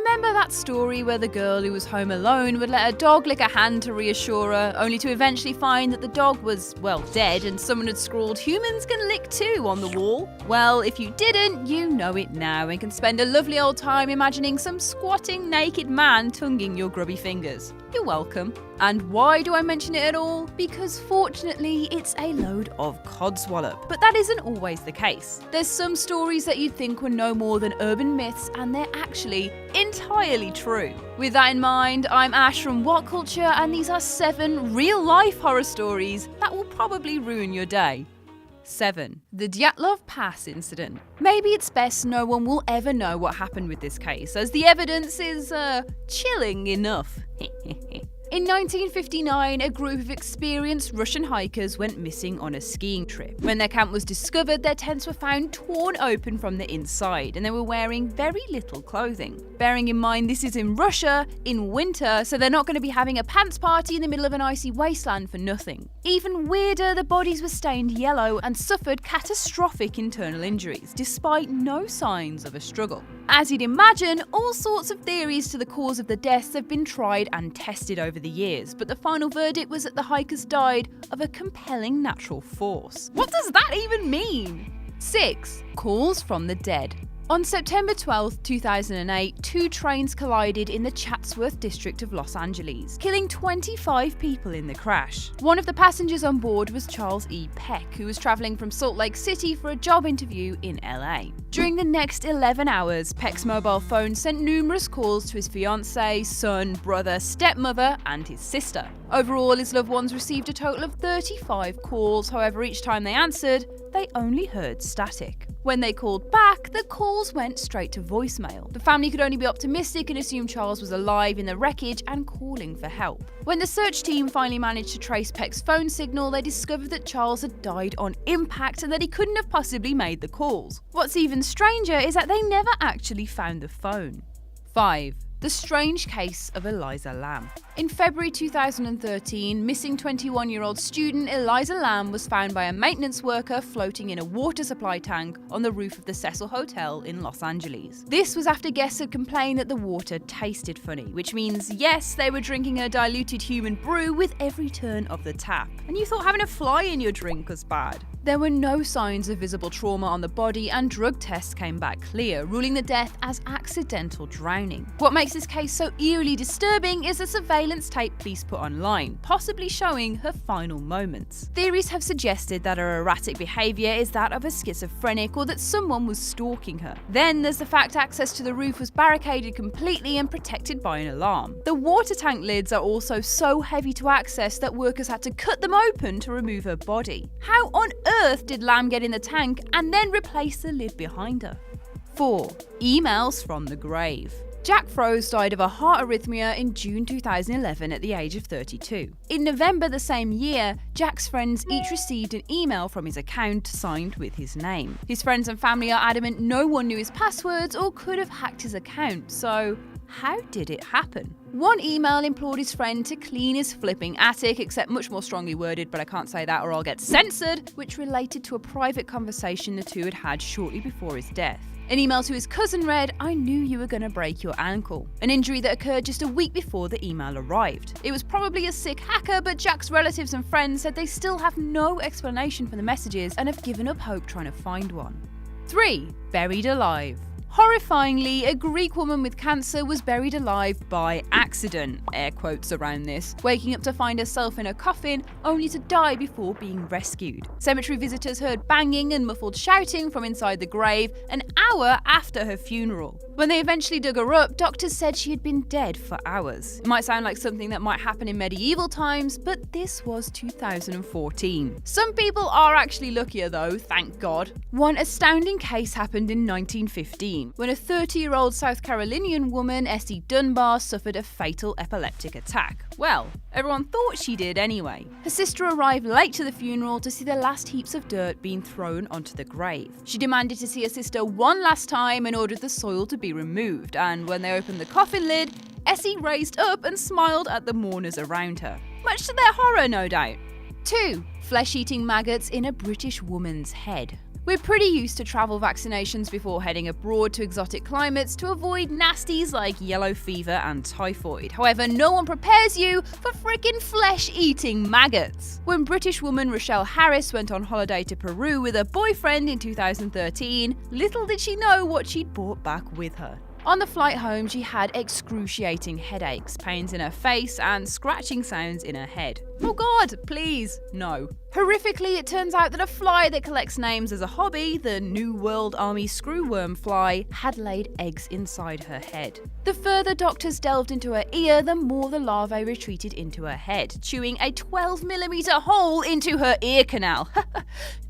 Remember that story where the girl who was home alone would let her dog lick a hand to reassure her, only to eventually find that the dog was, well, dead and someone had scrawled "humans can lick too" on the wall? Well, if you didn't, you know it now and can spend a lovely old time imagining some squatting naked man tonguing your grubby fingers. You're welcome. And why do I mention it at all? Because fortunately, it's a load of codswallop. But that isn't always the case. There's some stories that you'd think were no more than urban myths, and they're actually entirely true. With that in mind, I'm Ash from What Culture, and these are 7 real-life horror stories that will probably ruin your day. 7. The Dyatlov Pass incident. Maybe it's best no one will ever know what happened with this case, as the evidence is, chilling enough. In 1959, a group of experienced Russian hikers went missing on a skiing trip. When their camp was discovered, their tents were found torn open from the inside, and they were wearing very little clothing. Bearing in mind this is in Russia, in winter, so they're not going to be having a pants party in the middle of an icy wasteland for nothing. Even weirder, the bodies were stained yellow and suffered catastrophic internal injuries, despite no signs of a struggle. As you'd imagine, all sorts of theories to the cause of the deaths have been tried and tested over the years, but the final verdict was that the hikers died of a compelling natural force. What does that even mean? 6. Calls from the dead. On September 12, 2008, 2 trains collided in the Chatsworth district of Los Angeles, killing 25 people in the crash. One of the passengers on board was Charles E. Peck, who was traveling from Salt Lake City for a job interview in LA. During the next 11 hours, Peck's mobile phone sent numerous calls to his fiancée, son, brother, stepmother, and his sister. Overall, his loved ones received a total of 35 calls, however, each time they answered, they only heard static. When they called back, the calls went straight to voicemail. The family could only be optimistic and assume Charles was alive in the wreckage and calling for help. When the search team finally managed to trace Peck's phone signal, they discovered that Charles had died on impact and that he couldn't have possibly made the calls. What's even stranger is that they never actually found the phone. 5. The strange case of Elisa Lam. In February 2013, missing 21-year-old student Elisa Lam was found by a maintenance worker floating in a water supply tank on the roof of the Cecil Hotel in Los Angeles. This was after guests had complained that the water tasted funny, which means, yes, they were drinking a diluted human brew with every turn of the tap. And you thought having a fly in your drink was bad. There were no signs of visible trauma on the body, and drug tests came back clear, ruling the death as accidental drowning. What makes this case so eerily disturbing is the surveillance tape police put online, possibly showing her final moments. Theories have suggested that her erratic behaviour is that of a schizophrenic or that someone was stalking her. Then there's the fact access to the roof was barricaded completely and protected by an alarm. The water tank lids are also so heavy to access that workers had to cut them open to remove her body. How on earth did Lam get in the tank and then replace the lid behind her? 4. Emails from the grave. Jack Froese died of a heart arrhythmia in June 2011 at the age of 32. In November the same year, Jack's friends each received an email from his account signed with his name. His friends and family are adamant no one knew his passwords or could have hacked his account, so how did it happen? One email implored his friend to clean his flipping attic, except much more strongly worded, but I can't say that or I'll get censored, which related to a private conversation the two had had shortly before his death. An email to his cousin read, "I knew you were going to break your ankle," an injury that occurred just a week before the email arrived. It was probably a sick hacker, but Jack's relatives and friends said they still have no explanation for the messages and have given up hope trying to find one. 3. Buried alive. Horrifyingly, a Greek woman with cancer was buried alive by accident, air quotes around this, waking up to find herself in a coffin only to die before being rescued. Cemetery visitors heard banging and muffled shouting from inside the grave an hour after her funeral. When they eventually dug her up, doctors said she had been dead for hours. It might sound like something that might happen in medieval times, but this was 2014. Some people are actually luckier though, thank God. One astounding case happened in 1915. When a 30-year-old South Carolinian woman, Essie Dunbar, suffered a fatal epileptic attack. Well, everyone thought she did anyway. Her sister arrived late to the funeral to see the last heaps of dirt being thrown onto the grave. She demanded to see her sister one last time and ordered the soil to be removed, and when they opened the coffin lid, Essie raised up and smiled at the mourners around her. Much to their horror, no doubt. 2. Flesh-eating maggots in a British woman's head. We're pretty used to travel vaccinations before heading abroad to exotic climates to avoid nasties like yellow fever and typhoid. However, no one prepares you for frickin' flesh-eating maggots. When British woman Rochelle Harris went on holiday to Peru with her boyfriend in 2013, little did she know what she'd brought back with her. On the flight home, she had excruciating headaches, pains in her face, and scratching sounds in her head. Oh God, please, no. Horrifically, it turns out that a fly that collects names as a hobby, the New World Army screwworm fly, had laid eggs inside her head. The further doctors delved into her ear, the more the larvae retreated into her head, chewing a 12mm hole into her ear canal.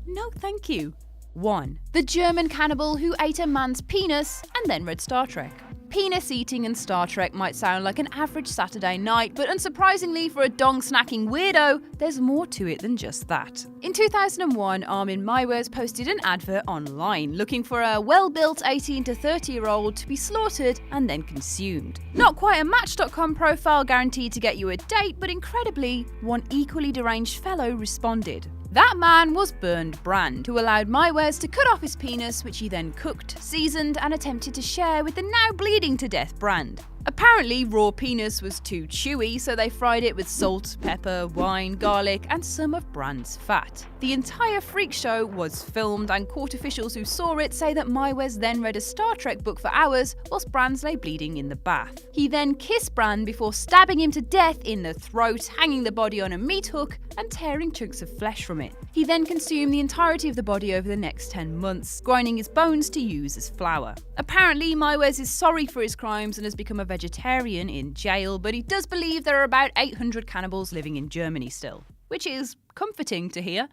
No, thank you. 1. The German cannibal who ate a man's penis and then read Star Trek. Penis eating and Star Trek might sound like an average Saturday night, but unsurprisingly for a dong-snacking weirdo, there's more to it than just that. In 2001, Armin Meiwes posted an advert online looking for a well-built 18 to 30-year-old to be slaughtered and then consumed. Not quite a Match.com profile guaranteed to get you a date, but incredibly, one equally deranged fellow responded. That man was Bernd Brand, who allowed Meiwes to cut off his penis, which he then cooked, seasoned, and attempted to share with the now bleeding to death Brand. Apparently, raw penis was too chewy, so they fried it with salt, pepper, wine, garlic, and some of Brand's fat. The entire freak show was filmed, and court officials who saw it say that Meiwes then read a Star Trek book for hours whilst Brand lay bleeding in the bath. He then kissed Brand before stabbing him to death in the throat, hanging the body on a meat hook, and tearing chunks of flesh from it. He then consumed the entirety of the body over the next 10 months, grinding his bones to use as flour. Apparently, Meiwes is sorry for his crimes and has become a vegetarian in jail, but he does believe there are about 800 cannibals living in Germany still, which is comforting to hear.